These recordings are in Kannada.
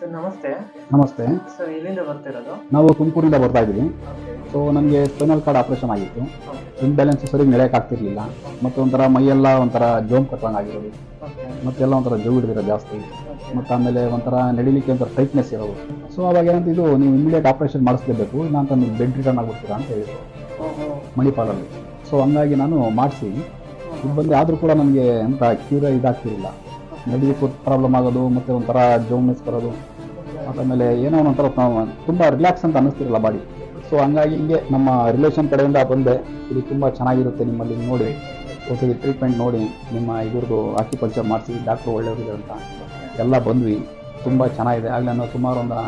ಸರ್ ನಮಸ್ತೆ. ನಮಸ್ತೆ. ಸರ್ ಎಲ್ಲಿಂದ ಬರ್ತಿರೋದು? ನಾವು ತುಮಕೂರಿಂದ ಬರ್ತಾ ಇದ್ದೀವಿ. ಓಕೆ. ಸೊ ನನಗೆ ಸ್ಪೈನಲ್ ಕಾರ್ಡ್ ಆಪರೇಷನ್ ಆಗಿತ್ತು. ಓಕೆ. ಇಂಬ್ಯಾಲೆನ್ಸ್ ಸರಿ ನಡೆಯೋಕ್ಕಾಗ್ತಿರ್ಲಿಲ್ಲ. ಮತ್ತು ಒಂಥರ ಮೈಯೆಲ್ಲ ಒಂಥರ ಜೋಮ್ ಕಟ್ಟಂಗೆ ಆಗಿರೋದು, ಓಕೆ. ಮತ್ತೆಲ್ಲ ಒಂಥರ ಜೋವು ಹಿಡಿದಿರೋ ಜಾಸ್ತಿ, ಓಕೆ. ಮತ್ತು ಆಮೇಲೆ ಒಂಥರ ನಡಿಲಿಕ್ಕೆ ಒಂಥರ ಟೈಟ್ನೆಸ್ ಇರೋದು. ಸೊ ಅವಾಗ ಏನಂತ ಇದು ನೀವು ಇಮಿಡಿಯೇಟ್ ಆಪರೇಷನ್ ಮಾಡಿಸ್ಲೇಬೇಕು, ಇಲ್ಲ ಅಂತ ನೀವು ಬೆಡ್ ರಿಟರ್ನ್ ಆಗ್ಬಿಡ್ತೀರಾ ಅಂತ ಹೇಳಿದ್ರು ಓಹೋ. ಮಣಿಪಾಲಲ್ಲಿ. ಸೊ ಹಂಗಾಗಿ ನಾನು ಮಾಡಿಸಿ ಇದು ಬಂದು ಆದರೂ ಕೂಡ ನನಗೆ ಅಂತ ಕ್ಯೂರ ಇದಾಗ್ತಿರಲಿಲ್ಲ. ನಡಿಲಿಕ್ಕೆ ಪ್ರಾಬ್ಲಮ್ ಆಗೋದು, ಮತ್ತು ಒಂಥರ ಜೋಮ್ನೆಸ್ ಬರೋದು, ಆಮೇಲೆ ಏನೋ ಒಂಥರ ತುಂಬ ರಿಲ್ಯಾಕ್ಸ್ ಅಂತ ಅನ್ನಿಸ್ತಿರಲ್ಲ ಬಾಡಿ. ಸೊ ಹಂಗಾಗಿ ಹಿಂಗೆ ನಮ್ಮ ರಿಲೇಷನ್ ಕಡೆಯಿಂದ ಬಂದೆ, ಇದು ತುಂಬ ಚೆನ್ನಾಗಿರುತ್ತೆ ನಿಮ್ಮಲ್ಲಿ ನೋಡಿ ಹೊಸದು ಟ್ರೀಟ್ಮೆಂಟ್ ನೋಡಿ, ನಿಮ್ಮ ಇದ್ರದ್ದು ಆಕ್ಯುಪಂಕ್ಚರ್ ಮಾಡಿಸಿ ಡಾಕ್ಟ್ರು ಒಳ್ಳೆಯವರಿದೆ ಅಂತ ಎಲ್ಲ ಬಂದ್ವಿ. ತುಂಬ ಚೆನ್ನಾಗಿದೆ. ಆಗಲೇ ನಾವು ಸುಮಾರು ಒಂದು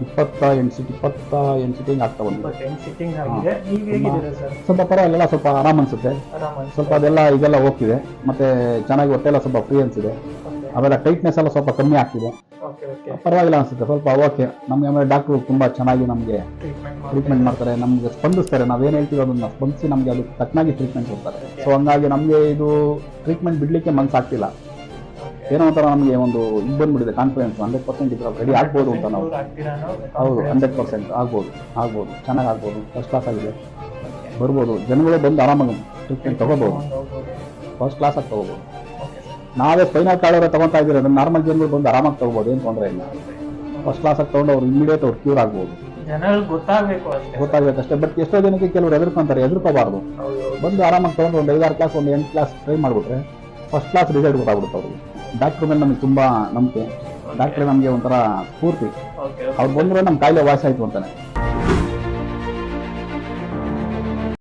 28 ಸಿಟ್ಟಿಂಗ್ ಆಗ್ತಾ ಬಂದ್ವಿ. ಸಿಟ್ಟಿಂಗ್ ಆಗಿದೆ. ನೀವು ಹೇಗಿದ್ದೀರಾ ಸರ್? ಸ್ವಲ್ಪ ಪರವಾಗಿಲ್ಲ, ಸ್ವಲ್ಪ ಆರಾಮ್ ಅನಿಸುತ್ತೆ. ಆರಾಮ ಸ್ವಲ್ಪ ಅದೆಲ್ಲ ಇದೆಲ್ಲ ಹೋಗ್ತಿದೆ, ಮತ್ತು ಚೆನ್ನಾಗಿ ಹೊಟ್ಟೆಲ್ಲ ಸ್ವಲ್ಪ ಫ್ರೀ ಅನಿಸಿದೆ. ಆಮೇಲೆ ಟೈಟ್ನೆಸ್ ಎಲ್ಲ ಸ್ವಲ್ಪ ಕಮ್ಮಿ ಆಗ್ತಿದೆ. Okay okay. ಪರವಾಗಿಲ್ಲ ಅನಿಸುತ್ತೆ ಸ್ವಲ್ಪ. ಓಕೆ, ನಮಗೆ ಆಮೇಲೆ ಡಾಕ್ಟ್ರು ತುಂಬ ಚೆನ್ನಾಗಿ ನಮಗೆ ಟ್ರೀಟ್ಮೆಂಟ್ ಮಾಡ್ತಾರೆ, ನಮಗೆ ಸ್ಪಂದಿಸ್ತಾರೆ. ನಾವೇನು ಹೇಳ್ತೀವಿ ಅದನ್ನು ಸ್ಪಂದಿಸಿ ನಮಗೆ ಅದಕ್ಕೆ ತಕ್ಕನಾಗಿ ಟ್ರೀಟ್ಮೆಂಟ್ ಕೊಡ್ತಾರೆ. ಸೊ ಹಂಗಾಗಿ ನಮಗೆ ಇದು ಟ್ರೀಟ್ಮೆಂಟ್ ಬಿಡಲಿಕ್ಕೆ ಮನಸ್ಸಾಗ್ತಿಲ್ಲ. ಏನೋ ಒಂಥರ ನಮಗೆ ಒಂದು ಇದು ಬಂದ್ಬಿಟ್ಟಿದೆ, ಕಾನ್ಫಿಡೆನ್ಸ್ 100% ಇದ್ರೆ ರೆಡಿ ಆಗ್ಬೋದು ಅಂತ ನಾವು. ಹೌದು, 100% ಆಗ್ಬೋದು, ಚೆನ್ನಾಗಿ ಆಗ್ಬೋದು, ಫಸ್ಟ್ ಕ್ಲಾಸ್ ಆಗಿದೆ, ಬರ್ಬೋದು. ಜನಗಳು ಬಂದು ಆರಾಮಾಗಿ ಟ್ರೀಟ್ಮೆಂಟ್ ತೊಗೋಬೋದು, ಫಸ್ಟ್ ಕ್ಲಾಸಾಗಿ ತೊಗೋಬೋದು. ನಾವೇ ಸ್ಪೈನಲ್ ಕಾರ್ಡ್ ತೊಗೊತಾ ಇದ್ದೀರ, ಅದನ್ನು ನಾರ್ಮಲ್ ಜನಗಳು ಬಂದು ಆರಾಮಾಗಿ ತೊಗೋಬೋದು, ಏನು ತೊಂದರೆ ಇಲ್ಲ. ಫಸ್ಟ್ ಕ್ಲಾಸಾಗಿ ತೊಗೊಂಡು ಅವ್ರು ಇಮಿಡಿಯೇಟ್ ಅವ್ರು ಕ್ಯೂರ್ ಆಗ್ಬೋದು. ಜನರಿಗೆ ಗೊತ್ತಾಗಬೇಕಷ್ಟೇ. ಬಟ್ ಎಷ್ಟೋ ಜನಕ್ಕೆ ಕೆಲವರು ಹೆದರ್ಕೋಬಾರ್ದು. ಬಂದು ಆರಾಮಾಗಿ ತೊಗೊಂಡು ಒಂದು 5-6 ಕ್ಲಾಸ್, ಒಂದು 8 ಕ್ಲಾಸ್ ಟ್ರೈ ಮಾಡಿಬಿಟ್ರೆ ಫಸ್ಟ್ ಕ್ಲಾಸ್ ರಿಸಲ್ಟ್ ಗೊತ್ತಾಗ್ಬಿಡುತ್ತೆ ಅವ್ರಿಗೆ. ಡಾಕ್ಟ್ರ್ ಮೇಲೆ ನಮಗೆ ತುಂಬ ನಂಬಿಕೆ. ಡಾಕ್ಟ್ರೇ ನಮಗೆ ಒಂಥರ ಸ್ಫೂರ್ತಿ. ಅವ್ರು ಬಂದರೆ ನಮ್ಮ ಕಾಯಿಲೆ ವಾಸಿ ಆಯಿತು ಅಂತಾನೆ.